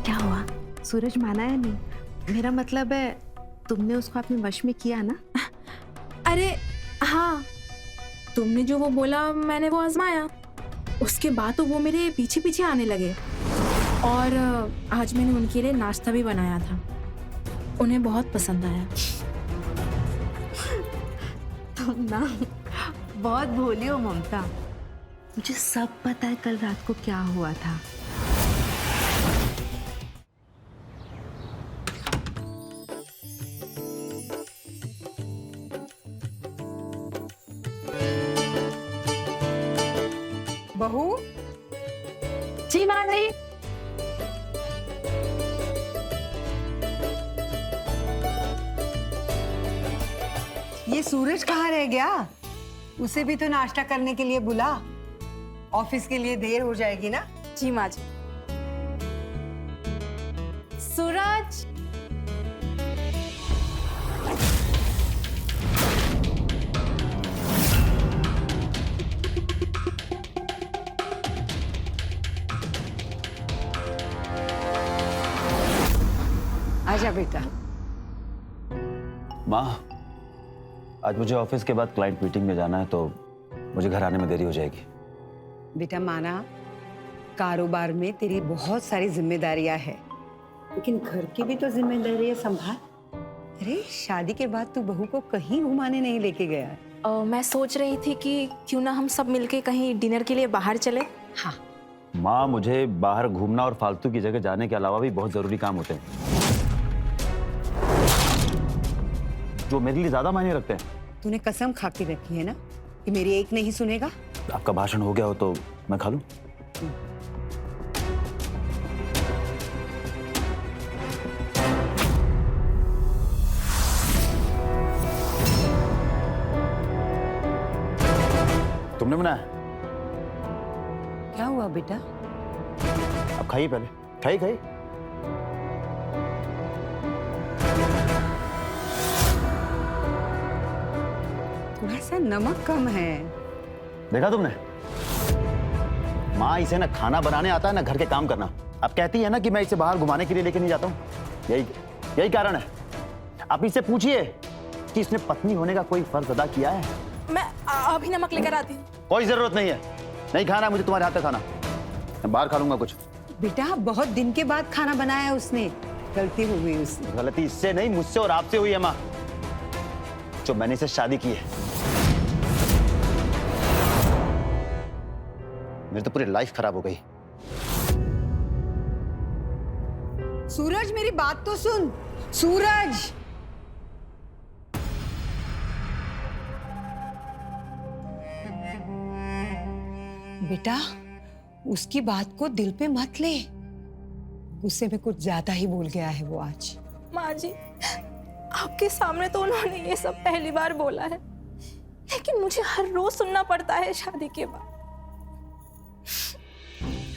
क्या हुआ? सूरज माना या नहीं? मेरा मतलब है तुमने उसको अपने वश में किया ना? अरे हाँ, तुमने जो वो बोला मैंने वो आजमाया। उसके बाद तो वो मेरे पीछे पीछे आने लगे और आज मैंने उनके लिए नाश्ता भी बनाया था। उन्हें बहुत पसंद आया। तुम ना बहुत भोली हो ममता। मुझे सब पता है कल रात को क्या हुआ था। बहू, जी माँ जी। ये सूरज कहाँ रह गया? उसे भी तो नाश्ता करने के लिए बुला। ऑफिस के लिए देर हो जाएगी ना। जी माँ जी। सूरज, आजा बेटा। माँ, आज मुझे ऑफिस के बाद क्लाइंट मीटिंग में जाना है तो मुझे घर आने में देरी हो जाएगी। बेटा माना, कारोबार में तेरी बहुत सारी जिम्मेदारियां हैं, लेकिन घर की भी तो जिम्मेदारियां संभाल। अरे शादी के बाद तू बहू को कहीं घुमाने नहीं लेके गया। मैं सोच रही थी कि क्यों ना हम सब मिलके कहीं डिनर के लिए बाहर चले। हाँ, माँ, मुझे बाहर घूमना और फालतू की जगह जाने के अलावा भी बहुत जरूरी काम होते हैं जो मेरे लिए ज्यादा मायने रखते हैं। तूने कसम खा के रखी है ना कि मेरी एक नहीं सुनेगा। आपका भाषण हो गया हो तो मैं खा लूं? तुमने बनाया? क्या हुआ बेटा? अब खाइए, पहले खाइए खाइए। थोड़ा सा नमक कम है। देखा तुमने? माँ, इसे ना खाना बनाने आता है ना घर के काम करना। अब कहती है ना कि मैं इसे बाहर घुमाने के लिए लेके नहीं जाता हूँ। यही कारण है। आप इससे पूछिए कि इसने पत्नी होने का कोई फर्ज अदा किया है। मैं अभी नमक लेकर आती हूँ। कोई जरूरत नहीं है। नहीं खाना मुझे तुम्हारे हाथ का खाना। मैं बाहर खा लूंगा कुछ। बेटा बहुत दिन के बाद खाना बनाया उसने, गलती हो गई उससे। गलती इससे नहीं, मुझसे और आपसे हुई है माँ, जो मैंने इसे शादी की है। मेरी तो पूरी लाइफ खराब हो गई। सूरज मेरी बात तो सुन। सूरज, बेटा उसकी बात को दिल पे मत ले। गुस्से में कुछ ज्यादा ही बोल गया है वो आज। माँ जी, आपके सामने तो उन्होंने ये सब पहली बार बोला है, लेकिन मुझे हर रोज सुनना पड़ता है शादी के बाद।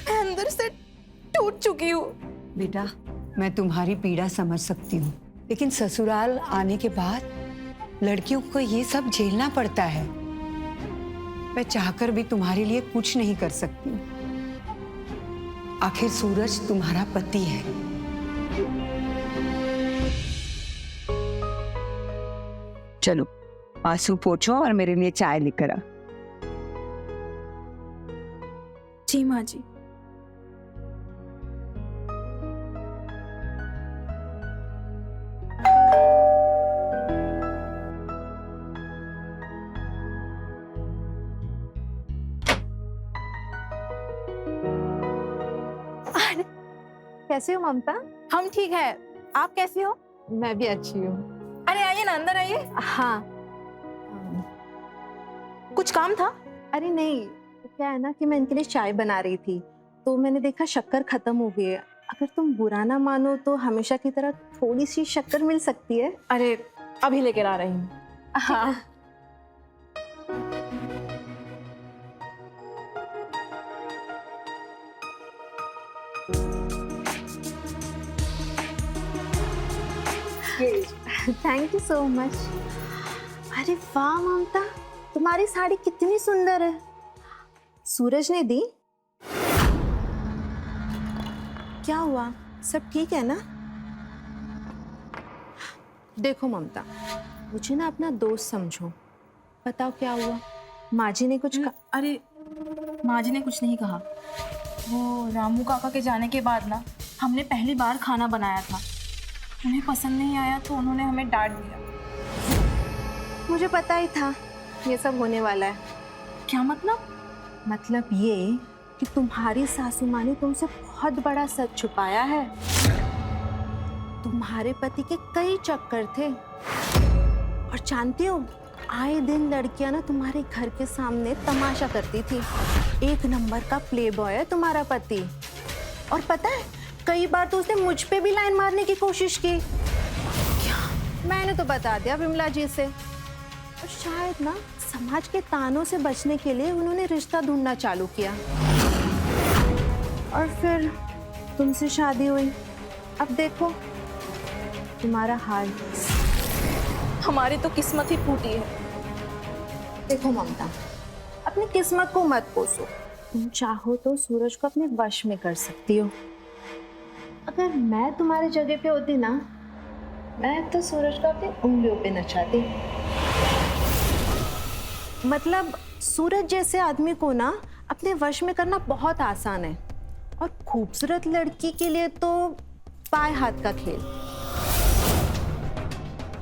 मैं अंदर से टूट चुकी हूँ। बेटा मैं तुम्हारी पीड़ा समझ सकती हूँ, लेकिन ससुराल आने के बाद लड़कियों को ये सब झेलना पड़ता है। मैं चाहकर भी तुम्हारे लिए कुछ नहीं कर सकती। आखिर सूरज तुम्हारा पति है। चलो आंसू पोंछो और मेरे लिए चाय लेकर आ। जी माँ जी। कैसे हो ममता? हम ठीक है, आप कैसी हो? मैं भी अच्छी हूँ। अरे आइए ना, अंदर आइए। हाँ। कुछ काम था? अरे नहीं, तो क्या है ना कि मैं इनके लिए चाय बना रही थी तो मैंने देखा शक्कर खत्म हो गई है। अगर तुम बुरा ना मानो तो हमेशा की तरह थोड़ी सी शक्कर मिल सकती है। अरे अभी लेकर आ रही हूँ। हाँ। Thank you so much. अरे वाह ममता, तुम्हारी साड़ी कितनी सुंदर है। सूरज ने दी? क्या हुआ? सब ठीक है ना? देखो ममता, मुझे ना अपना दोस्त समझो। बताओ क्या हुआ? माँ जी ने कुछ अरे माँ जी ने कुछ नहीं कहा। वो रामू काका के जाने के बाद ना हमने पहली बार खाना बनाया था, उन्हें पसंद नहीं आया तो उन्होंने हमें डांट दिया। मुझे पता ही था ये सब होने वाला है। क्या मतलब? मतलब ये कि तुम्हारी सासू माँ ने तुमसे बहुत बड़ा सच छुपाया है। तुम्हारे पति के कई चक्कर थे और जानती हो, आए दिन लड़कियां ना तुम्हारे घर के सामने तमाशा करती थी। एक नंबर का प्ले बॉय है तुम्हारा पति। और पता है, कई बार तो उसने मुझ पे भी लाइन मारने की कोशिश की। क्या? मैंने तो बता दिया विमला जी से। और शायद ना समाज के तानों से बचने के लिए उन्होंने रिश्ता ढूंढना चालू किया और फिर तुमसे शादी हुई। अब देखो तुम्हारा हाल। हमारी तो किस्मत ही फूटी है। देखो ममता, अपनी किस्मत को मत कोसो। तुम चाहो तो सूरज को अपने वश में कर सकती हो। अगर मैं तुम्हारी जगह पे होती ना, मैं तो सूरज को अपनी उंगलियों पे नचाती। मतलब सूरज जैसे आदमी को ना अपने वश में करना बहुत आसान है, और खूबसूरत लड़की के लिए तो पाए हाथ का खेल।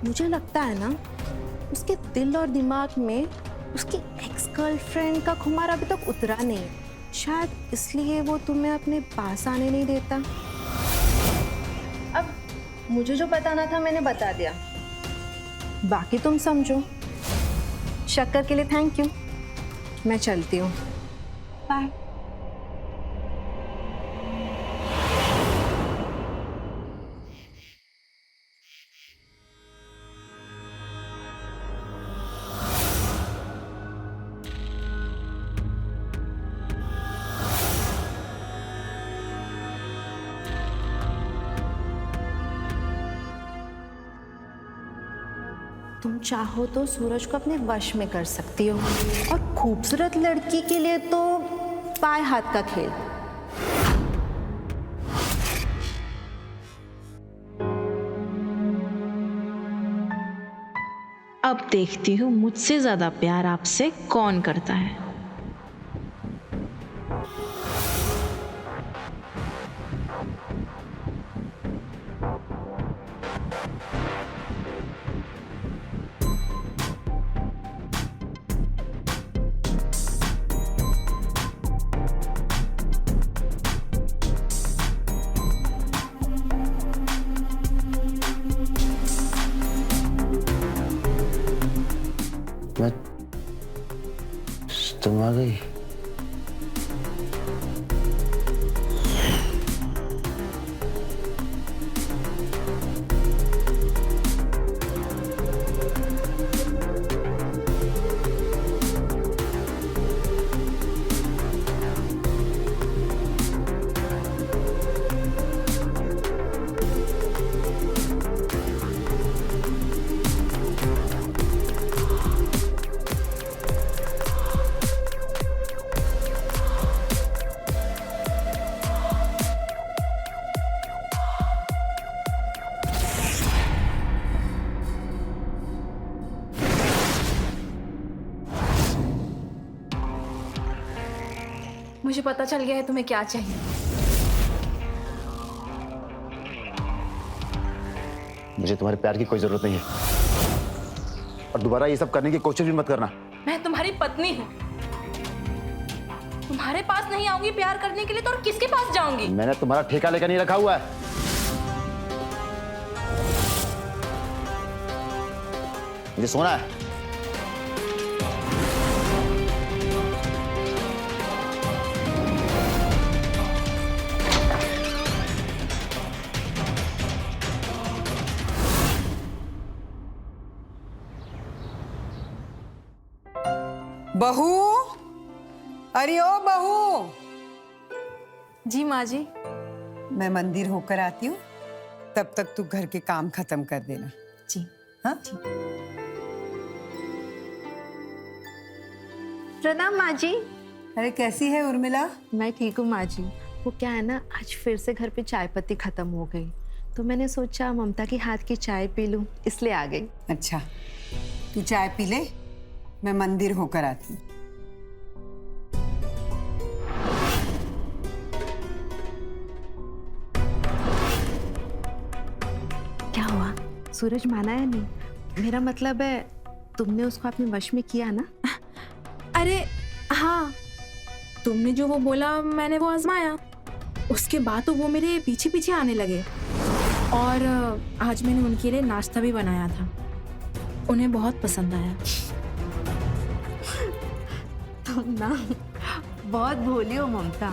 मुझे लगता है ना, उसके दिल और दिमाग में उसकी एक्स गर्लफ्रेंड का खुमार अभी तक उतरा नहीं। शायद इसलिए वो तुम्हें अपने पास आने नहीं देता। अब मुझे जो बताना था मैंने बता दिया, बाकी तुम समझो। शक्कर के लिए थैंक यू। मैं चलती हूँ, बाय। तुम चाहो तो सूरज को अपने वश में कर सकती हो, और खूबसूरत लड़की के लिए तो पाए हाथ का खेल। अब देखती हूँ मुझसे ज्यादा प्यार आपसे कौन करता है। मैं तुम आ गई। मुझे पता चल गया है तुम्हें क्या चाहिए। मुझे तुम्हारे प्यार की कोई जरूरत नहीं है, और दोबारा ये सब करने की कोशिश भी मत करना। मैं तुम्हारी पत्नी हूँ, तुम्हारे पास नहीं आऊंगी प्यार करने के लिए तो और किसके पास जाऊंगी? मैंने तुम्हारा ठेका लेकर नहीं रखा हुआ है। मुझे सोना है। बहू, अरे ओ बहू। जी माँ जी। मैं मंदिर होकर आती हूँ, तब तक तू घर के काम खत्म कर देना। जी हाँ? प्रणाम माँ जी। अरे कैसी है उर्मिला? मैं ठीक हूँ माँ जी। वो क्या है ना, आज फिर से घर पे चाय पत्ती खत्म हो गई, तो मैंने सोचा ममता की हाथ की चाय पी लूं, इसलिए आ गई। अच्छा, तू चाय पी ले, मैं मंदिर होकर आती हूँ। क्या हुआ, सूरज माना या नहीं? मेरा मतलब है तुमने उसको अपने वश में किया ना? अरे हाँ, तुमने जो वो बोला मैंने वो आजमाया, उसके बाद तो वो मेरे पीछे पीछे आने लगे। और आज मैंने उनके लिए नाश्ता भी बनाया था, उन्हें बहुत पसंद आया। तुम ना बहुत भोली हो ममता,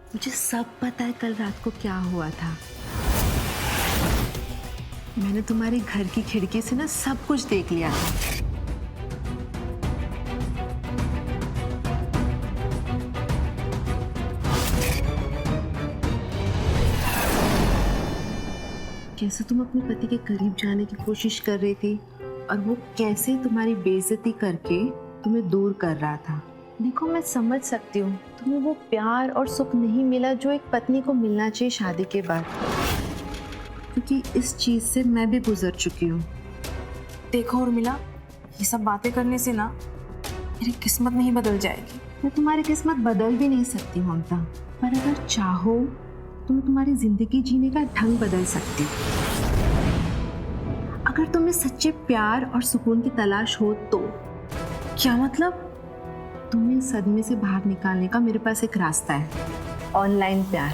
मुझे सब पता है कल रात को क्या हुआ था। मैंने तुम्हारे घर की खिड़की से ना सब कुछ देख लिया था। कैसे तुम अपने पति के करीब जाने की कोशिश कर रही थी और वो कैसे तुम्हारी बेइज्जती करके तुम्हें दूर कर रहा था। देखो, मैं समझ सकती हूँ तुम्हें वो प्यार और सुख नहीं मिला जो एक पत्नी को मिलना चाहिए शादी के बाद, क्योंकि इस चीज से मैं भी गुजर चुकी हूँ। देखो उर्मिला, ये सब बातें करने से ना मेरी किस्मत नहीं बदल जाएगी। मैं तुम्हारी किस्मत बदल भी नहीं सकती ममता, पर अगर चाहो तो मैं तुम्हारी जिंदगी जीने का ढंग बदल सकती हूँ। अगर तुम्हें सच्चे प्यार और सुकून की तलाश हो तो। क्या मतलब? तुम्हें इस सदमे से बाहर निकालने का मेरे पास एक रास्ता है, ऑनलाइन प्यार।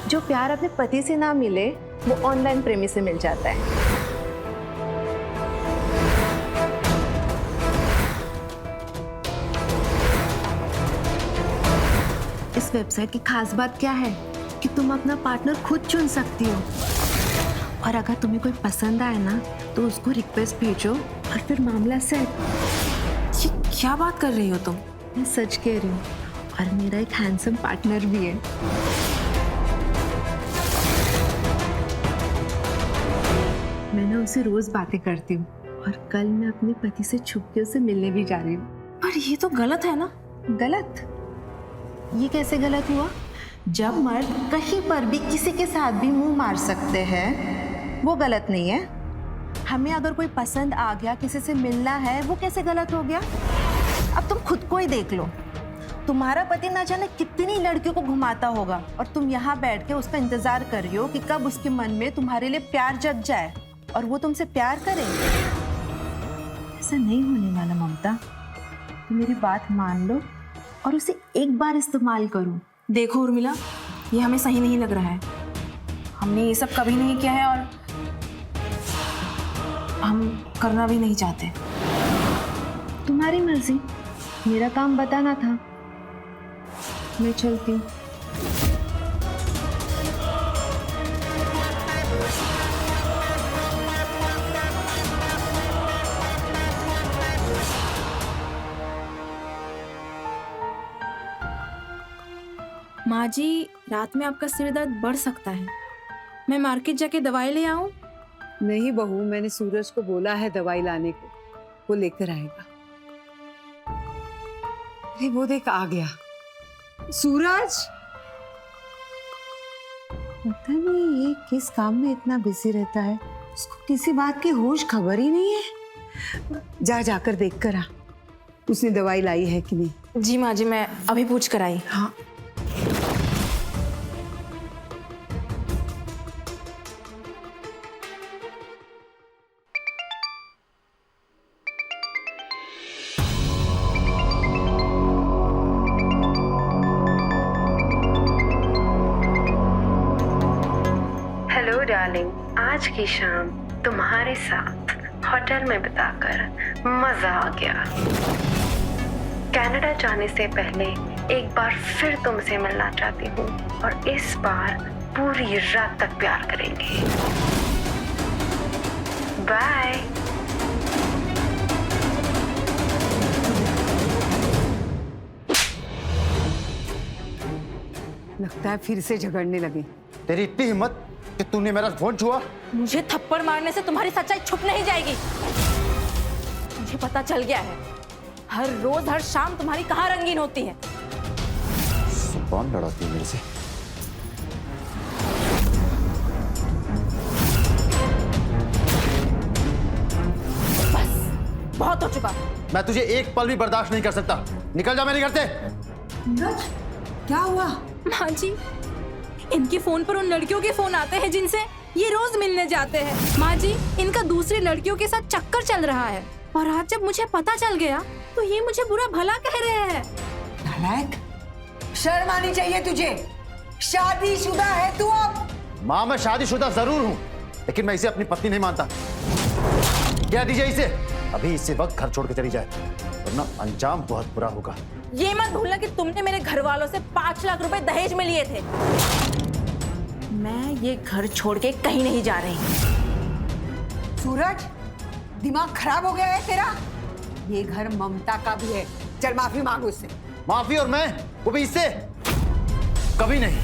जो प्यार अपने पति से ना मिले वो ऑनलाइन प्रेमी से मिल जाता है। इस वेबसाइट की खास बात क्या है कि तुम अपना पार्टनर खुद चुन सकती हो, और अगर तुम्हें कोई पसंद आए ना तो उसको रिक्वेस्ट भेजो और फिर मामला सेट। ये क्या बात कर रही हो तुम? मैं सच कह रही हूँ, और मेरा एक हैंडसम पार्टनर भी है। मैं ना उसे रोज बातें करती हूँ, और कल मैं अपने पति से छुप के उसे मिलने भी जा रही हूँ। पर ये तो गलत है ना? गलत? ये कैसे गलत हुआ? जब मर्द कहीं पर भी किसी के साथ भी मुंह मार सकते हैं वो गलत नहीं है। हमें अगर कोई पसंद आ गया, किसी से मिलना है, वो कैसे गलत हो गया? अब तुम खुद को ही देख लो, तुम्हारा पति ना जाने कितनी लड़कियों को घुमाता होगा, और तुम यहाँ बैठ के उसका इंतजार कर रही हो कि कब उसके मन में तुम्हारे लिए प्यार जग जाए और वो तुमसे प्यार करे। ऐसा नहीं होने वाला ममता, तुम मेरी बात मान लो और उसे एक बार इस्तेमाल करो। देखो उर्मिला, ये हमें सही नहीं लग रहा है। हमने ये सब कभी नहीं किया है और हम करना भी नहीं चाहते। तुम्हारी मर्जी, मेरा काम बताना था। मैं चलती हूँ। माँ जी, रात में आपका सिर दर्द बढ़ सकता है, मैं मार्केट जाके दवाई ले आऊं? नहीं बहू, मैंने सूरज को बोला है दवाई लाने को, वो लेकर आएगा। अरे वो देख, आ गया सूरज। पता नहीं ये किस काम में इतना बिजी रहता है, उसको किसी बात की होश खबर ही नहीं है। जाकर देख कर आ, उसने दवाई लाई है कि नहीं। जी माँ जी, मैं अभी पूछ कर आई। हाँ। हेलो डार्लिंग, आज की शाम तुम्हारे साथ होटल में बिताकर मजा आ गया। कनाडा जाने से पहले एक बार फिर तुमसे मिलना चाहती हूँ, और इस बार पूरी रात तक प्यार करेंगे। बाय। लगता है फिर से झगड़ने लगे। तेरी इतनी हिम्मत कि तूने मेरा फोन छुआ? मुझे थप्पड़ मारने से तुम्हारी सच्चाई छुप नहीं जाएगी। मुझे पता चल गया है, हर रोज हर शाम तुम्हारी कहाँ रंगीन होती है। कौन लड़ाती है मेरे से? बहुत हो चुका। मैं तुझे एक पल भी बर्दाश्त नहीं कर सकता। निकल जा मेरे घर से। नीरज, क्या हुआ? माँ जी, इनके फोन पर उन लड़कियों के फोन आते हैं जिनसे ये रोज मिलने जाते हैं। माँ जी, इनका दूसरी लड़कियों के साथ चक्कर चल रहा है और आज जब मुझे पता चल गया तो ये मुझे बुरा भला कह रहे हैं। नालायक, शर्म आनी चाहिए तुझे। शादीशुदा है तू अब। माँ, मैं शादीशुदा जरूर हूँ, लेकिन मैं इसे अपनी पत्नी नहीं मानता। क्या दीजिए इसे, अभी इसी वक्त घर छोड़ के चली जाए, वरना अंजाम बहुत बुरा होगा। ये मत भूलना कि तुमने मेरे घर वालों से 5 लाख रुपए दहेज में लिए थे। मैं ये घर छोड़ के कहीं नहीं जा रही। सूरज, दिमाग खराब हो गया है तेरा? ये घर ममता का भी है। चल माफी मांग उससे। माफी? और मैं, वो भी इससे? कभी नहीं।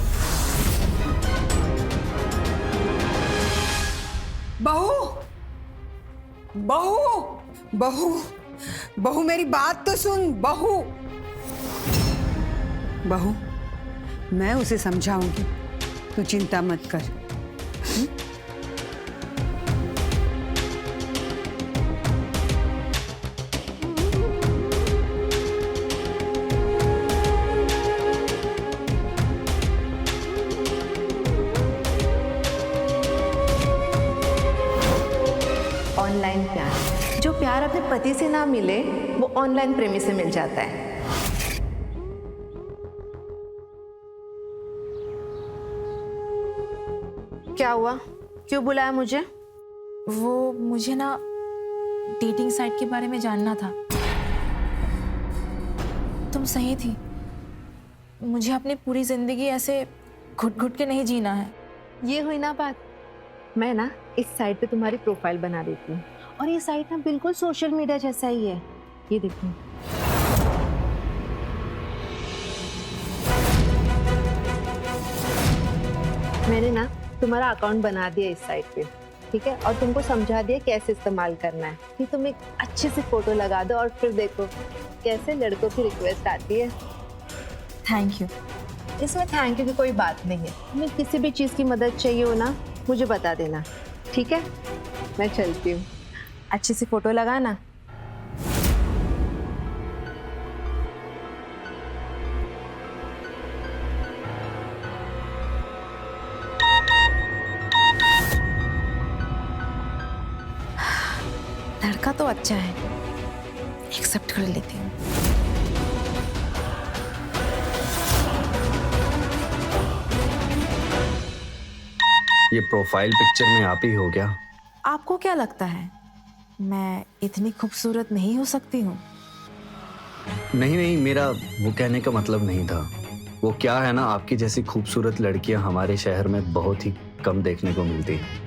बहू, बहू, बहू, बहू, मेरी बात तो सुन। बहू, बहू, मैं उसे समझाऊंगी, तू चिंता मत कर। ऑनलाइन प्यार, जो प्यार अपने पति से ना मिले वो ऑनलाइन प्रेमी से मिल जाता है। क्या हुआ, क्यों बुलाया मुझे? वो मुझे ना डेटिंग साइट के बारे में जानना था। तुम सही थी, मुझे अपनी पूरी जिंदगी ऐसे घुट घुट के नहीं जीना है। ये हुई ना बात। मैं ना इस साइट पे तुम्हारी प्रोफाइल बना देती हूँ, और ये साइट ना बिल्कुल सोशल मीडिया जैसा ही है। ये देखो, मैंने ना तुम्हारा अकाउंट बना दिया इस साइट पे, ठीक है, और तुमको समझा दिया कैसे इस्तेमाल करना है। कि तुम एक अच्छे से फोटो लगा दो और फिर देखो कैसे लड़कों की रिक्वेस्ट आती है। Thank you. इसमें थैंक यू की कोई बात नहीं है। तुम्हें किसी भी चीज़ की मदद चाहिए हो ना, मुझे बता देना, ठीक है? मैं चलती हूँ, अच्छी सी फोटो लगाना। लड़का तो अच्छा है, एक्सेप्ट कर लेती हूँ। ये प्रोफाइल पिक्चर में आप ही हो क्या? आपको क्या लगता है मैं इतनी खूबसूरत नहीं हो सकती हूँ? नहीं नहीं, मेरा वो कहने का मतलब नहीं था। वो क्या है ना, आपकी जैसी खूबसूरत लड़कियां हमारे शहर में बहुत ही कम देखने को मिलती हैं।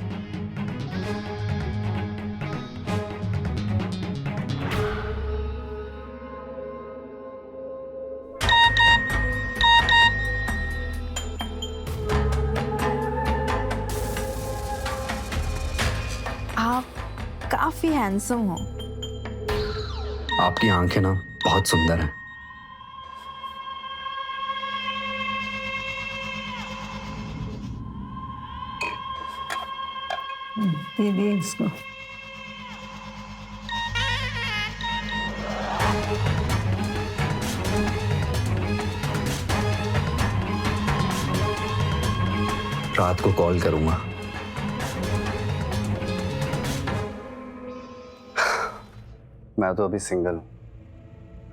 आप काफी हैंडसम हो। आपकी आंखें ना बहुत सुंदर हैं। दे दे इसको। रात को कॉल करूंगा। मैं तो अभी सिंगल हूँ।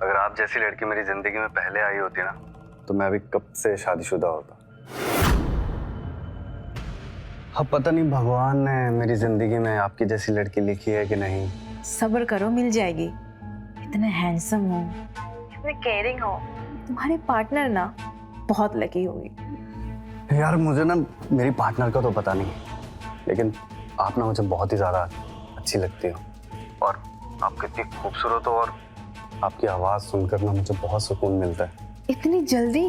अगर आप जैसी लड़की मेरी जिंदगी में पहले आई होती ना, तो मैं अभी कब से शादीशुदा होता। अब पता नहीं भगवान ने मेरी जिंदगी में आपकी जैसी लड़की लिखी है कि नहीं। सब्र करो, मिल जाएगी। इतने हैंडसम हो, इतने केयरिंग हो, तुम्हारे पार्टनर ना बहुत लकी होगी। यार मुझे ना मेरी पार्टनर का तो पता नहीं, लेकिन आप ना मुझे बहुत ही ज्यादा अच्छी लगती हो, और आप कितनी खूबसूरत हो, और आपकी आवाज सुनकर ना मुझे बहुत सुकून मिलता है। इतनी जल्दी?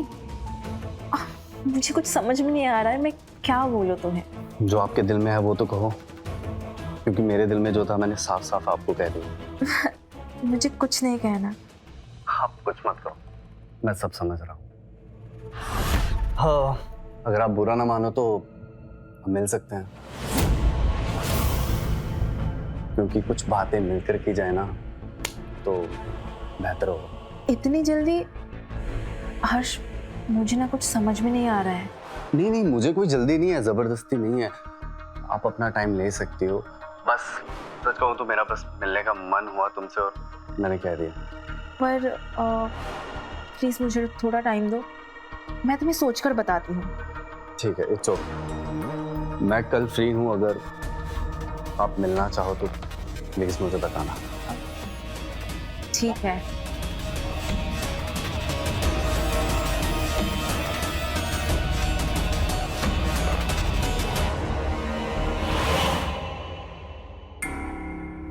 मुझे कुछ समझ में नहीं आ रहा है, मैं क्या बोलूं तुम्हें। जो आपके दिल में है वो तो कहो, क्योंकि मेरे दिल में जो था मैंने साफ साफ आपको कह दिया। मुझे कुछ नहीं कहना। आप कुछ मत करो, मैं सब समझ रहा हूँ। हाँ, अगर आप बुरा ना मानो तो हम मिल सकते हैं, क्योंकि कुछ बातें मिलकर की जाए ना तो बेहतर होगा। इतनी जल्दी? हर्ष, मुझे ना कुछ समझ में नहीं आ रहा है। नहीं नहीं, मुझे कोई जल्दी नहीं है, जबरदस्ती नहीं है, आप अपना टाइम ले सकती हो। बस सच कहूँ तो मेरा बस मिलने का मन हुआ तुमसे और मैंने कह दिया। पर प्लीज मुझे थोड़ा टाइम दो, मैं तुम्हें सोचकर बताती हूँ। ठीक है, इट्स ओके। मैं कल फ्री हूँ, अगर आप मिलना चाहो तो प्लीज मुझे बताना। ठीक है।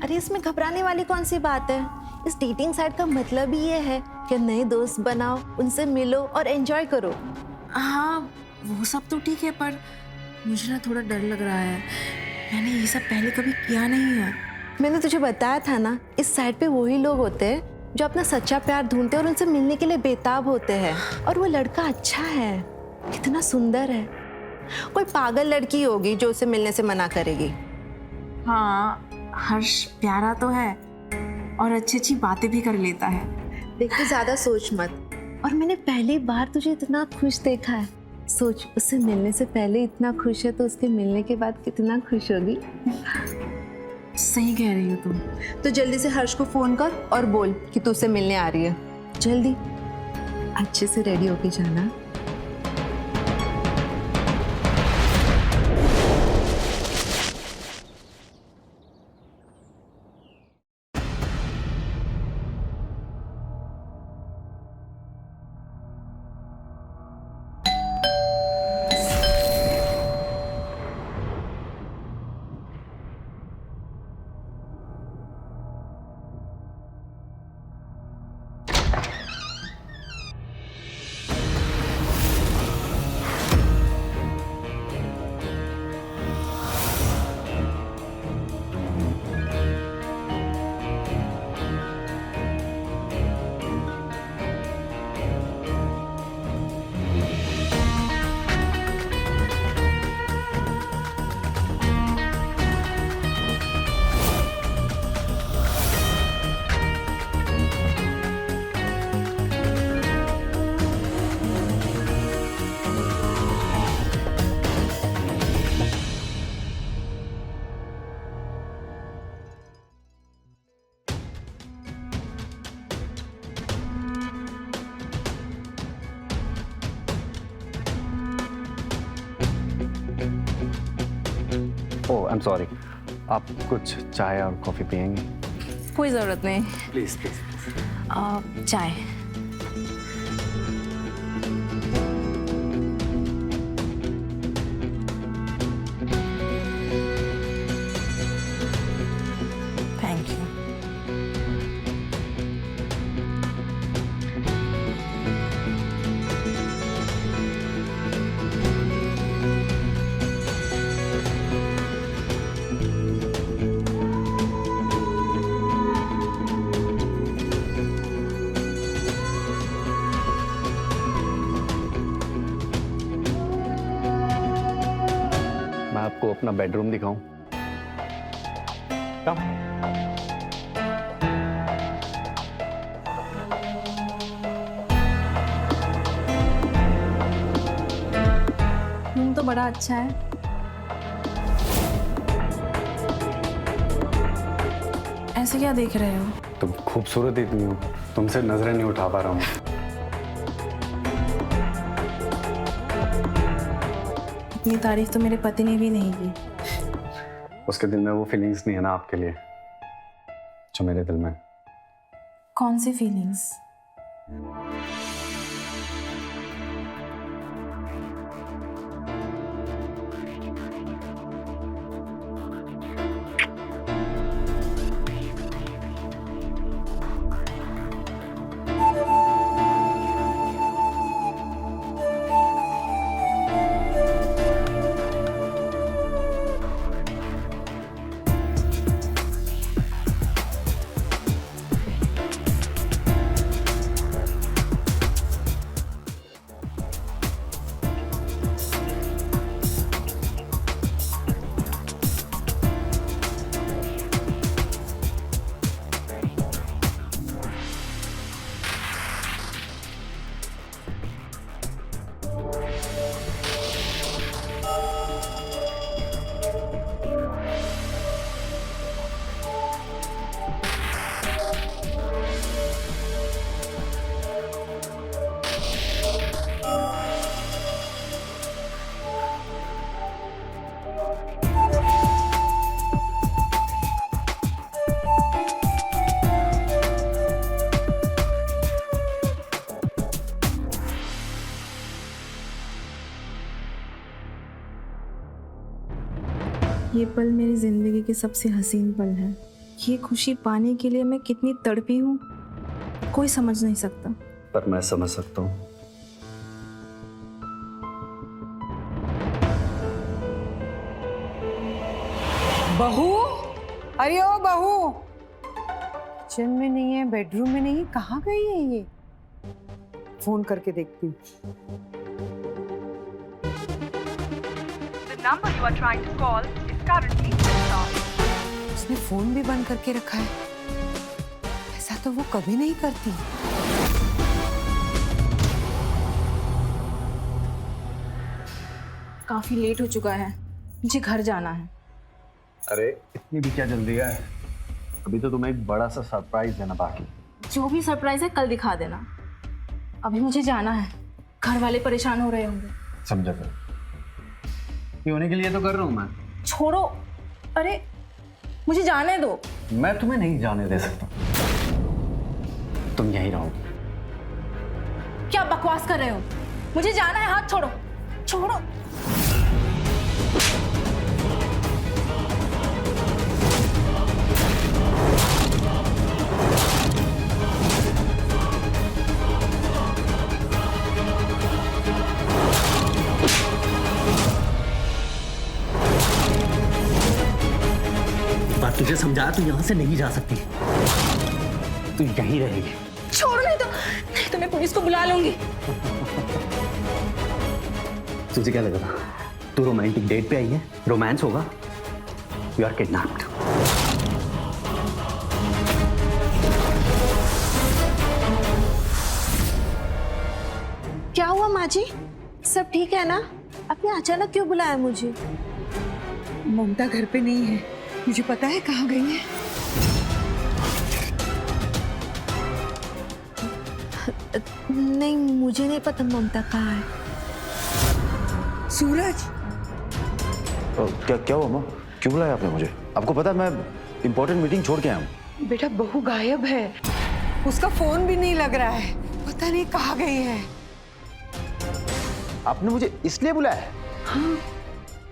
अरे इसमें घबराने वाली कौन सी बात है? इस डेटिंग साइट का मतलब ही ये है कि नए दोस्त बनाओ, उनसे मिलो और एंजॉय करो। हाँ, वो सब तो ठीक है, पर मुझे ना थोड़ा डर लग रहा है। मैंने ये सब पहले कभी किया नहीं है। मैंने तुझे बताया था ना, इस साइट पे वही लोग होते हैं जो अपना सच्चा प्यार ढूंढते हैं और उनसे मिलने के लिए बेताब होते हैं। और वो लड़का अच्छा है, कितना सुंदर है। कोई पागल लड़की होगी जो उसे मिलने से मना करेगी। हाँ, हर्ष प्यारा तो है और अच्छी अच्छी बातें भी कर लेता है। देख, तू ज्यादा सोच मत। और मैंने पहली बार तुझे इतना खुश देखा है। सोच, उससे मिलने से पहले इतना खुश है तो उसके मिलने के बाद कितना खुश होगी। सही कह रही हो तुम। तो जल्दी से हर्ष को फोन कर और बोल कि तू उससे मिलने आ रही है। जल्दी, अच्छे से रेडी होके जाना। Oh, I'm sorry. आप कुछ चाय और कॉफी पियेंगे? कोई जरूरत नहीं। Please please. चाय। Thank you. मैं आपको अपना बेडरूम दिखाऊं? कम। रूम तो बड़ा अच्छा है। ऐसे क्या देख रहे हो? तुम खूबसूरत इतनी हो, तुमसे नजरें नहीं उठा पा रहा हूँ। इतनी तारीफ तो मेरे पति ने भी नहीं की। उसके दिल में वो फीलिंग्स नहीं है ना आपके लिए जो मेरे दिल में। कौन सी फीलिंग्स? ये पल मेरी जिंदगी के सबसे हसीन पल है। ये खुशी पाने के लिए मैं कितनी तड़पी हूँ, कोई समझ नहीं सकता। पर मैं समझ सकता हूँ। बहू, अरे ओ बहू, किचन में नहीं है, बेडरूम में नहीं है, कहाँ गई है ये? फोन करके देखती हूँ। उसने फोन भी बंद करके रखा है। ऐसा तो वो कभी नहीं करती। काफी लेट हो चुका है, मुझे घर जाना है। अरे इतनी भी क्या जल्दी है? अभी तो तुम्हें एक बड़ा सा सरप्राइज देना बाकी। जो भी सरप्राइज है कल दिखा देना, अभी मुझे जाना है। घर वाले परेशान हो रहे होंगे। समझा कर, ये होने के लिए तो कर रहा हूँ मैं। छोड़ो, अरे मुझे जाने दो। मैं तुम्हें नहीं जाने दे सकता, तुम यहीं रहोगी। क्या बकवास कर रहे हो? मुझे जाना है, हाथ छोड़ो, छोड़ो। बात तुझे समझाया, तू यहाँ से नहीं जा सकती, तू यहीं रहेगी। छोड़ो, नहीं तो मैं पुलिस को बुला लूंगी। तुझे क्या लगा था तू रोमांटिक डेट पे आई है, रोमांस होगा? You are kidnapped. क्या हुआ माँ जी, सब ठीक है ना? आपने अचानक क्यों बुलाया मुझे? ममता घर पे नहीं है, मुझे पता है कहाँ गई है। नहीं, मुझे नहीं पता ममता कहाँ है। सूरज, क्या हुआ माँ? क्यों बुलाया आपने मुझे? आपको पता है मैं इंपॉर्टेंट मीटिंग छोड़ के आया हूँ। बेटा बहू गायब है, उसका फोन भी नहीं लग रहा है, पता नहीं कहाँ गई है। आपने मुझे इसलिए बुलाया है? हाँ।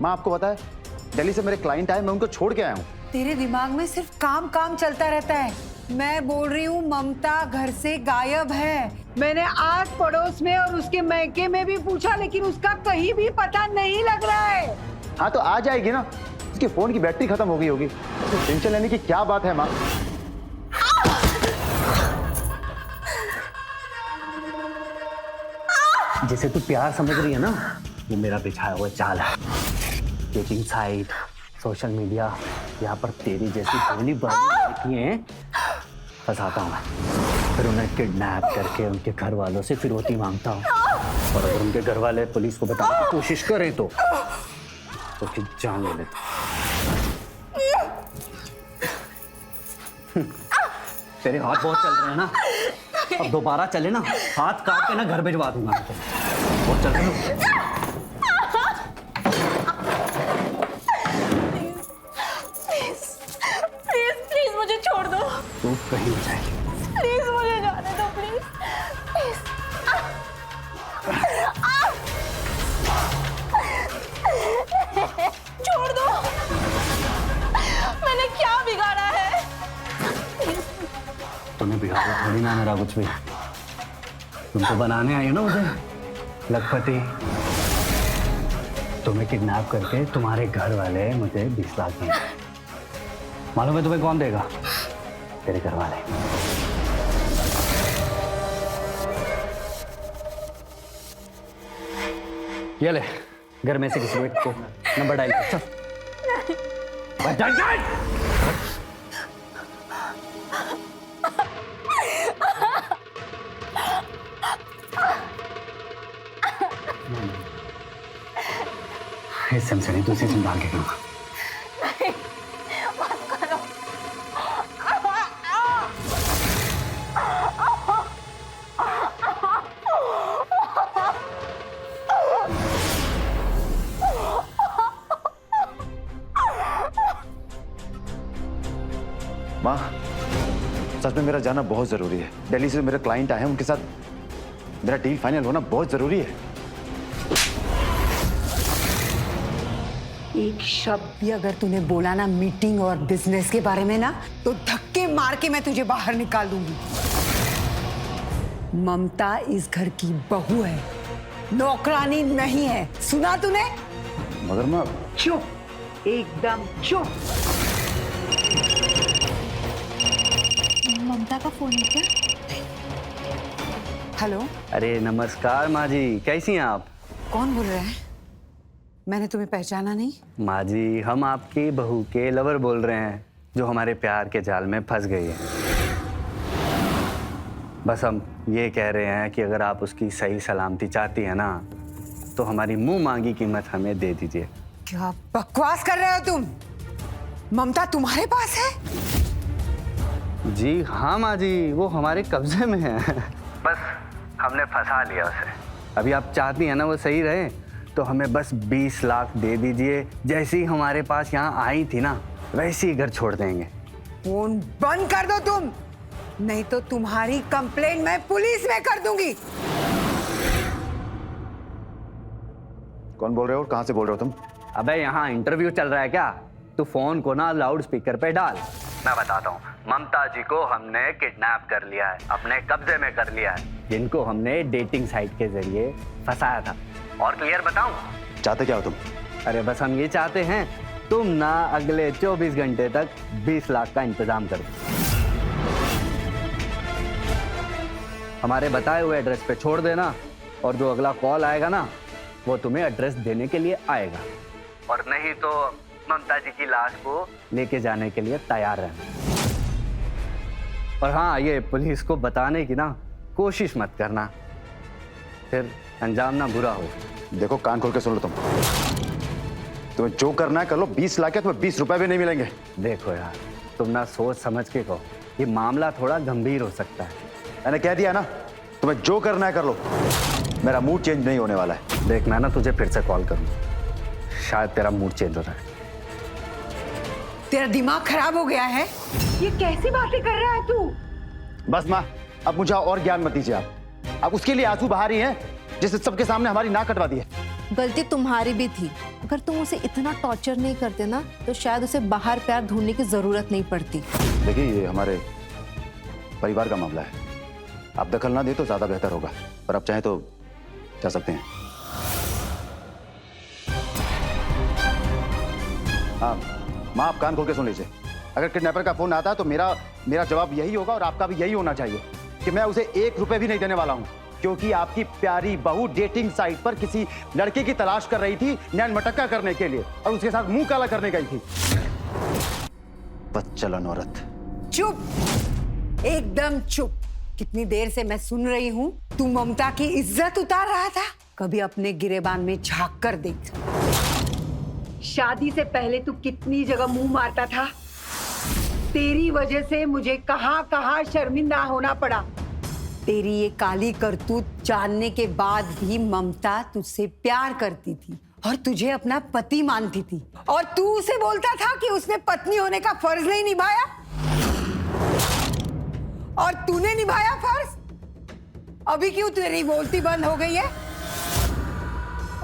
माँ आपको पता है दिल्ली से मेरे क्लाइंट आए, मैं उनको छोड़ के आया हूँ। तेरे दिमाग में सिर्फ काम काम चलता रहता है। मैं बोल रही हूँ ममता घर से गायब है। मैंने आस पड़ोस में और उसके मैके में भी पूछा, लेकिन उसका कहीं भी पता नहीं लग रहा है। हाँ तो आ जाएगी ना, उसके फोन की बैटरी खत्म हो गई होगी। तो टेंशन लेने की क्या बात है माँ? जिसे तू प्यार समझ रही है ना, वो मेरा बिछाया हुआ चाल है। डेटिंग साइट, सोशल मीडिया, यहाँ पर तेरी जैसी भोली लड़कियां फंसाता हूँ मैं, फिर उन्हें किडनैप करके उनके घर वालों से फिरौती मांगता हूँ। और अगर उनके घर वाले पुलिस को बताने की कोशिश करें तो फिर जान ले लेता। तेरे हाथ बहुत चल रहे हैं ना, अब दोबारा चले ना, हाथ काट के ना घर भिजवा दूंगा मैं तुम्हें। बहुत चल रहे हो। प्लीज मुझे छोड़ दो। तू कहीं नहीं जाएगी। प्लीज मुझे जाने दो, प्लीज। छोड़ दो, मैंने क्या बिगाड़ा है? तुम्हें बिगाड़ा थोड़ी ना मेरा कुछ भी। तुमको बनाने आई हो ना मुझे लखपति। तुम्हें किडनैप करके तुम्हारे घर वाले मुझे 20 लाख देंगे। मालूम है तुम्हें कौन देगा? तेरे घर वाले। ये ले, घर में से किसी को नंबर डायल कर। चल इस सिम से नहीं, दूसरी सिम डाल के करूँगा। माँ सच में मेरा जाना बहुत जरूरी है। दिल्ली से मेरे क्लाइंट आए हैं, उनके साथ मेरा डील फाइनल होना बहुत जरूरी है। एक शब्द भी अगर तूने बोला ना मीटिंग और बिजनेस के बारे में ना, तो धक्के मार के मैं तुझे बाहर निकाल दूंगी। ममता इस घर की बहू है, नौकरानी नहीं है, सुना तूने? मगर माँ, चुप, एकदम चुप। ममता का फोन है क्या? हेलो, अरे नमस्कार माँ जी, कैसी हैं आप? कौन बोल रहा है? मैंने तुम्हें पहचाना नहीं। माँ जी, हम आपकी बहू के लवर बोल रहे हैं, जो हमारे प्यार के जाल में फंस गई है। बस हम ये कह रहे हैं कि अगर आप उसकी सही सलामती चाहती हैं ना, तो हमारी मुंह मांगी कीमत हमें दे दीजिए। क्या बकवास कर रहे हो तुम? ममता तुम्हारे पास है? जी हाँ माँ जी, वो हमारे कब्जे में है। बस हमने फंसा लिया उसे। अभी आप चाहती हैं ना वो सही रहे, तो हमें बस 20 लाख दे दीजिए। जैसे ही हमारे पास यहाँ आई थी ना, वैसे ही घर छोड़ देंगे। फोन बंद कर दो तुम, नहीं तो तुम्हारी कंप्लेंट मैं पुलिस में कर दूंगी। कौन बोल रहे हो और कहाँ से बोल रहे हो तुम? अबे यहाँ इंटरव्यू चल रहा है क्या? तू फोन को ना लाउड स्पीकर पे डाल। मैं बताता हूँ, ममता जी को हमने किडनैप कर लिया है, अपने कब्जे में कर लिया है, जिनको हमने डेटिंग साइट के जरिए फंसाया था। और क्लियर बताऊं? चाहते क्या हो तुम? अरे बस हम ये चाहते हैं, तुम ना अगले 24 घंटे तक 20 लाख का इंतजाम कर दो। हमारे बताए हुए एड्रेस पे छोड़ देना, और जो अगला कॉल आएगा ना, वो तुम्हें एड्रेस देने के लिए आएगा। और नहीं तो ममता जी की लाश को लेके जाने के लिए तैयार रहना। और हाँ, ये पुलिस को बताने की ना कोशिश मत करना, फिर अंजाम ना बुरा हो। देखो, कान खोल के सुन लो तुम। तुम्हें जो करना है कर लो, 20 लाख है, तुम्हें 20 रुपए भी नहीं मिलेंगे। देखो यार, तुम ना सोच समझ के कहो, ये मामला थोड़ा गंभीर हो सकता है। मैंने कह दिया ना, तुम्हें जो करना है कर लो, मेरा मूड चेंज नहीं होने वाला है। देख, मैं ना तुझे फिर से कॉल करूँ, शायद तेरा मूड चेंज हो रहा है। तेरा दिमाग खराब हो गया है? ये कैसी बातें कर रहा है तू? बस माँ, अब मुझे और ज्ञान मत दीजिए आप। अब उसके लिए आंसू बहा रही हैं, जिसने सबके सामने हमारी नाक कटवा दी है। गलती तुम्हारी भी थी। अगर तुम उसे इतना टॉर्चर नहीं करते ना, तो शायद उसे बाहर प्यार ढूंढने की जरूरत नहीं पड़ती। देखिए, ये हमारे परिवार का मामला है, आप दखल ना दे तो ज्यादा बेहतर होगा, पर आप चाहें तो जा सकते हैं। हाँ माँ, आप कान खोल के सुन लीजिए। अगर किडनैपर का फोन आता है तो मेरा जवाब यही होगा, और आपका भी यही होना चाहिए कि मैं उसे 1 रुपए भी नहीं देने वाला हूँ, क्योंकि आपकी प्यारी बहू डेटिंग साइट पर किसी लड़के की तलाश कर रही थी, नैन मटक्का करने के लिए, और उसके साथ मुंह काला करने गई थी। बदचलन औरत। चुप, एकदम चुप। कितनी देर से मैं सुन रही हूँ, तू ममता की इज्जत उतार रहा था। कभी अपने गिरेबान में झांक कर देख। शादी से पहले तू कितनी जगह मुंह मारता था। तेरी वजह से मुझे कहां शर्मिंदा होना पड़ा। तेरी ये काली करतूत जानने के बाद भी ममता तुझसे प्यार करती थी और तुझे अपना पति मानती थी, और तू उसे बोलता था कि उसने पत्नी होने का फर्ज नहीं निभाया, और तूने निभाया फर्ज। अभी क्यों तेरी बोलती बंद हो गई है?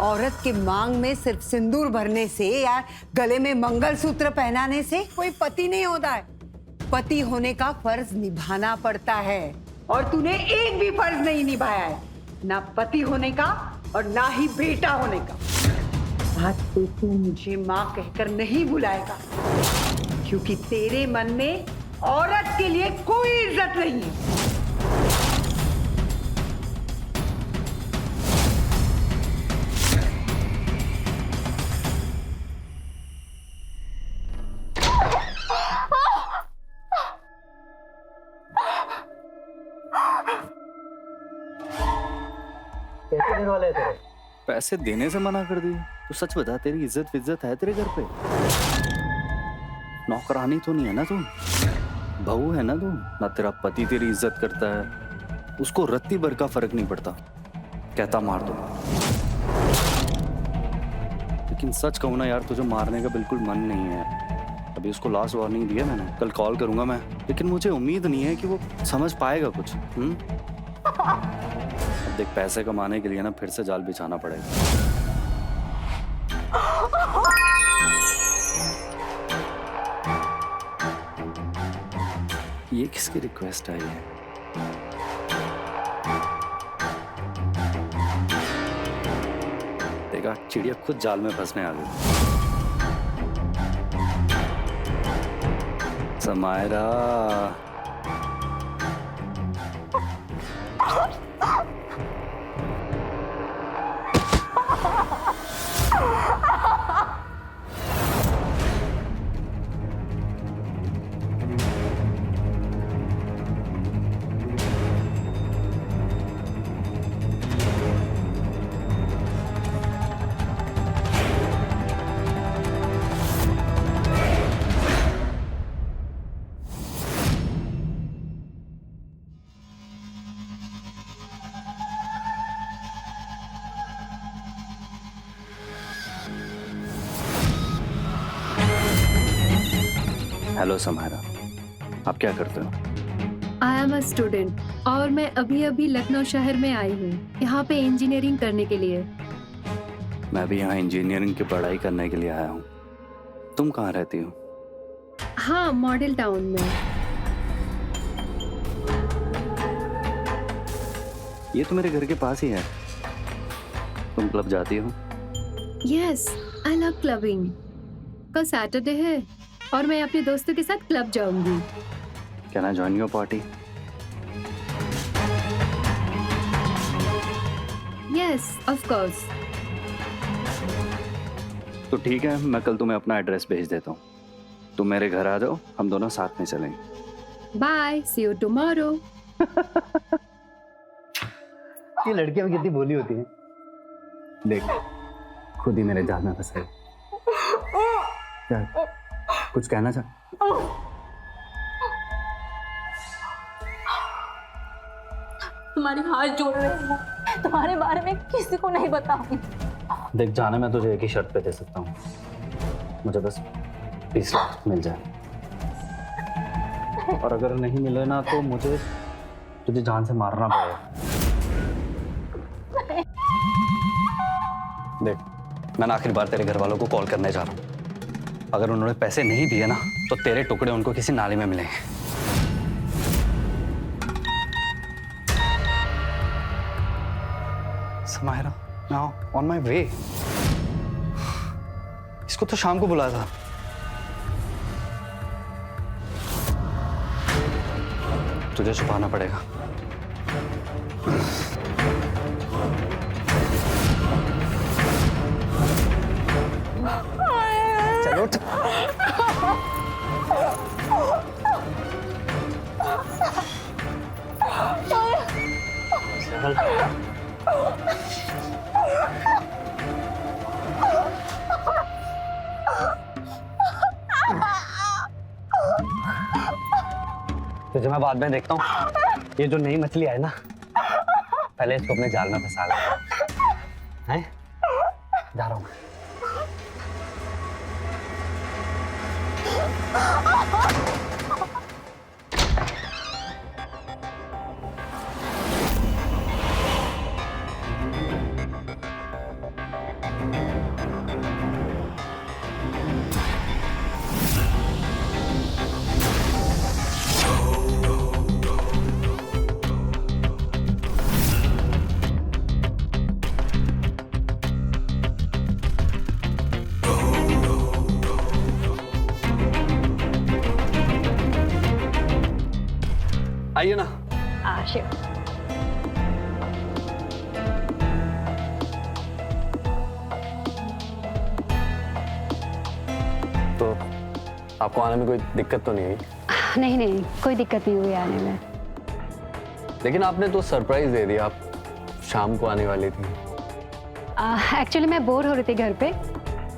औरत के मांग में सिर्फ सिंदूर भरने से या गले में मंगलसूत्र पहनाने से कोई पति नहीं होता है। पति होने का फर्ज निभाना पड़ता है, और तूने एक भी फर्ज नहीं निभाया है, ना पति होने का और ना ही बेटा होने का। आज तो तू मुझे माँ कहकर नहीं बुलाएगा, क्योंकि तेरे मन में औरत के लिए कोई इज्जत नहीं है। कैसे दिन वाले तेरे? पैसे देने से मना कर दी तो सच बता, तेरी इज्जत विज्जत है तेरे घर पे? नौकरानी तो नहीं है ना तू, बहू है ना तू। ना तेरा पति तेरी इज्जत करता है, उसको रत्ती भर का फर्क नहीं पड़ता, कहता मार दो। लेकिन सच कहूं ना यार, तुझे मारने का बिल्कुल मन नहीं है। अभी उसको लास्ट वार्निंग दिया मैंने, कल कॉल करूंगा मैं, लेकिन मुझे उम्मीद नहीं है कि वो समझ पाएगा कुछ। अब देख, पैसे कमाने के लिए ना फिर से जाल बिछाना पड़ेगा। किसकी रिक्वेस्ट आई है? देखा, चिड़िया खुद जाल में फंसने आ गई। समायरा, हेलो समायरा, आप क्या करते हो? आई एम अ स्टूडेंट और मैं अभी अभी लखनऊ शहर में आई हूँ यहाँ पे इंजीनियरिंग करने के लिए। मैं भी यहाँ इंजीनियरिंग की पढ़ाई करने के लिए आया हूँ। तुम कहाँ रहती हो? हाँ, मॉडल टाउन में। ये तो मेरे घर के पास ही है। तुम क्लब जाती हो? Yes, I love clubbing. कल सैटरडे है और मैं अपने दोस्तों के साथ क्लब जाऊंगी। Can I join your party? Yes, of course. तो ठीक है, मैं कल तुम्हें अपना एड्रेस भेज देता हूँ। तुम मेरे घर आ जाओ, हम दोनों साथ में चलेंगे। Bye, see you tomorrow. ये लड़कियां भी कितनी भोली होती हैं। देख, खुद ही मेरे जाल में फंस गई। क्या कुछ कहना चाह? तुम्हारी हाथ जोड़ रही हूँ, तुम्हारे बारे में किसी को नहीं बताऊंगी। देख जाने, मैं तुझे एक ही शर्त पे दे सकता हूँ, मुझे बस 20 लाख मिल जाए। और अगर नहीं मिले ना तो मुझे तुझे जान से मारना पड़ेगा। देख, मैं आखिरी बार तेरे घर वालों को कॉल करने जा रहा हूँ। अगर उन्होंने पैसे नहीं दिए ना तो तेरे टुकड़े उनको किसी नाली में मिलेंगे। Samaira, now on my way. इसको तो शाम को बुलाया था। तुझे छुपाना पड़ेगा। चलो तुझे मैं बाद में देखता हूँ। ये जो नई मछली है ना, पहले इसको अपने जाल में फंसा ले। हैं? जा रहा हूँ। आइए ना। आशिक, तो आपको आने में कोई दिक्कत तो नहीं हुई? नहीं नहीं, कोई दिक्कत नहीं हुई आने में। लेकिन आपने तो सरप्राइज दे दिया, आप शाम को आने वाली थी। एक्चुअली मैं बोर हो रही थी घर पे,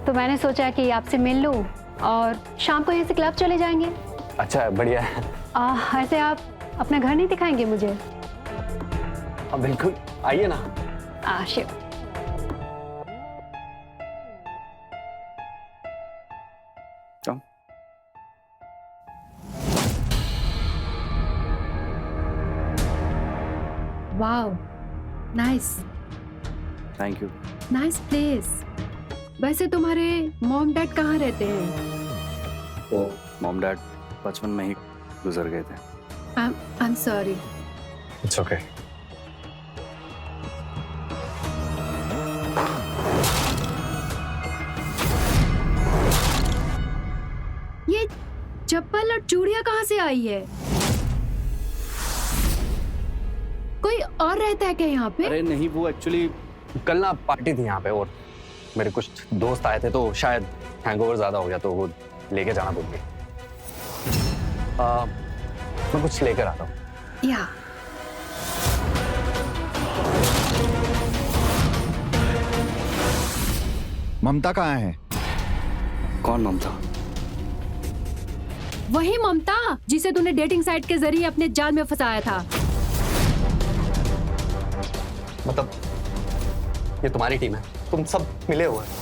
तो मैंने सोचा कि आपसे मिल लूं और शाम को यहाँ से क्लब चले जाएंगे। अच्छा, बढ़िया है। ऐसे आप अपना घर नहीं दिखाएंगे मुझे? हाँ बिल्कुल, आइए ना। Ashiq, come. Wow, nice. Thank you. Nice place. वैसे तुम्हारे मॉम डैड कहाँ रहते हैं? तो मॉम डैड बचपन में ही गुजर गए थे। I'm sorry. It's okay. ये चप्पल और चूड़ियां कहाँ से आई है? कोई और रहता है क्या यहाँ पे? अरे नहीं, वो एक्चुअली कल ना पार्टी थी यहाँ पे और मेरे कुछ दोस्त आए थे तो शायद हैंगओवर ज्यादा हो गया तो वो लेके जाना भूल गए। मैं कुछ लेकर आता हूँ। या ममता कहाँ है? कौन ममता? वही ममता जिसे तूने डेटिंग साइट के जरिए अपने जाल में फंसाया था। मतलब ये तुम्हारी टीम है, तुम सब मिले हुए हैं।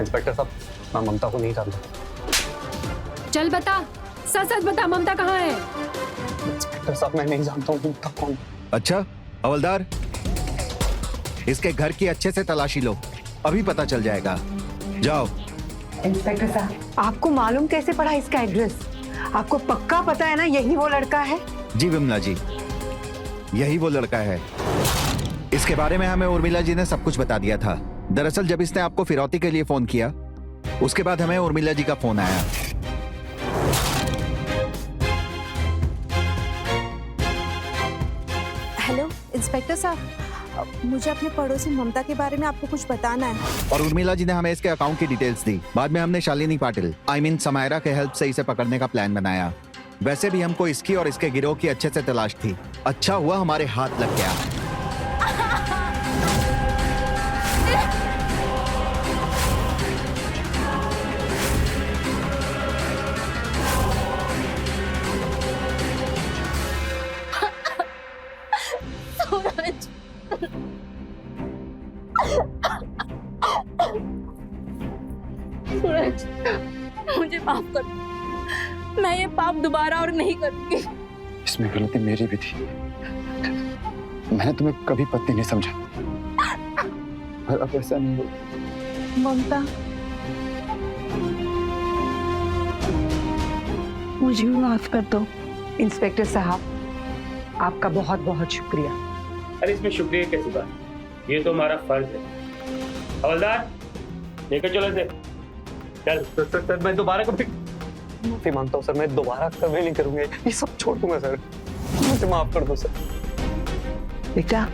इंस्पेक्टर साहब, मैं ममता को नहीं जानता। चल बता, सच सच बता, ममता कहाँ है? इंस्पेक्टर साहब, मैं नहीं जानता हूँ ममता कौन है। अच्छा हवलदार, इसके घर की अच्छे से तलाशी लो, अभी पता चल जाएगा। जाओ। इंस्पेक्टर साहब, आपको मालूम कैसे पड़ा इसका एड्रेस? आपको पक्का पता है ना यही वो लड़का है? जी विमला जी, यही वो लड़का है। इसके बारे में हमें उर्मिला जी ने सब कुछ बता दिया था। दरअसल जब इसने आपको फिरौती के लिए फोन किया, उसके बाद हमें उर्मिला जी का फोन आया। हेलो इंस्पेक्टर साहब, मुझे अपने पड़ोसी ममता के बारे में आपको कुछ बताना है। और उर्मिला जी ने हमें इसके अकाउंट की डिटेल्स दी। बाद में हमने शालिनी पाटिल समायरा के हेल्प से इसे पकड़ने का प्लान बनाया। वैसे भी हमको इसकी और इसके गिरोह की अच्छे से तलाश थी। अच्छा हुआ हमारे हाथ लग गया। सूरज, मुझे माफ कर, मैं ये पाप दोबारा और नहीं करूंगी। इसमें गलती मेरी भी थी, मैंने तुम्हें कभी पत्नी नहीं समझा। और अब ऐसा नहीं हो। ममता, मुझे भी माफ कर दो। इंस्पेक्टर साहब, आपका बहुत बहुत शुक्रिया। अरे इसमें शुक्रिया कैसी बात, ये तो हमारा फर्ज है। हवलदार, लेकर चलो इसे। चल। सर मैं दोबारा कभी माफी मांगता हूँ सर, मैं दोबारा कभी नहीं करूंगा, ये सब छोड़ दूंगा सर, मुझे माफ कर दो सर। बेटा,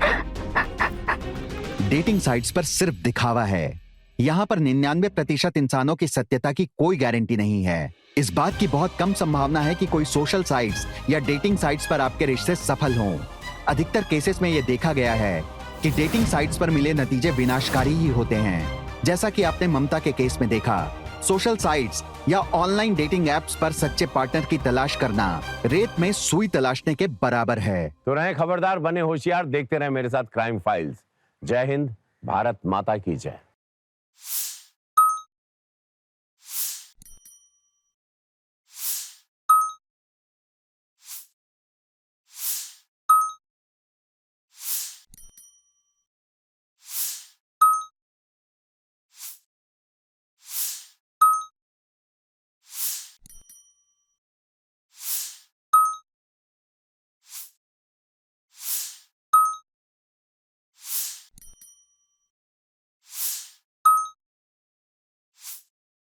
डेटिंग साइट्स पर सिर्फ दिखावा है। यहाँ पर 99% इंसानों की सत्यता की कोई गारंटी नहीं है। इस बात की बहुत कम संभावना है कि कोई सोशल साइट्स या डेटिंग साइट्स पर आपके रिश्ते सफल हों। अधिकतर केसेस में यह देखा गया है कि डेटिंग साइट्स पर मिले नतीजे विनाशकारी ही होते हैं। जैसा कि आपने ममता के केस में देखा, सोशल साइट्स या ऑनलाइन डेटिंग एप्स पर सच्चे पार्टनर की तलाश करना रेत में सुई तलाशने के बराबर है। तो रहें खबरदार, बने होशियार, देखते रहें मेरे साथ क्राइम फाइल्स। जय हिंद, भारत माता की जय।